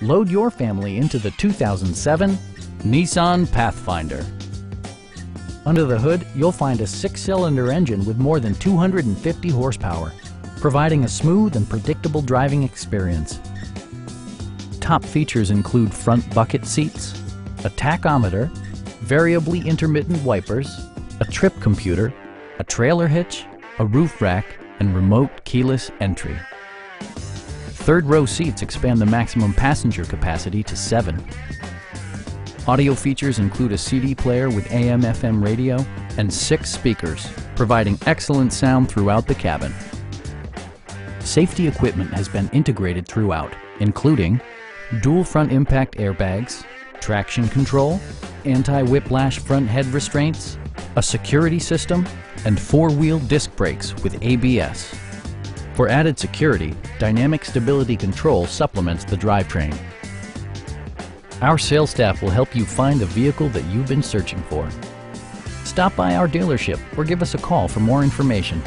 Load your family into the 2007 Nissan Pathfinder. Under the hood, you'll find a 6-cylinder engine with more than 250 horsepower, providing a smooth and predictable driving experience. Top features include front bucket seats, a tachometer, variably intermittent wipers, a trip computer, a trailer hitch, a roof rack, and remote keyless entry. Third-row seats expand the maximum passenger capacity to 7. Audio features include a CD player with AM/FM radio and 6 speakers, providing excellent sound throughout the cabin. Safety equipment has been integrated throughout, including dual front impact airbags, traction control, anti-whiplash front head restraints, a security system, and 4-wheel disc brakes with ABS. For added security, Dynamic Stability Control supplements the drivetrain. Our sales staff will help you find the vehicle that you've been searching for. Stop by our dealership or give us a call for more information.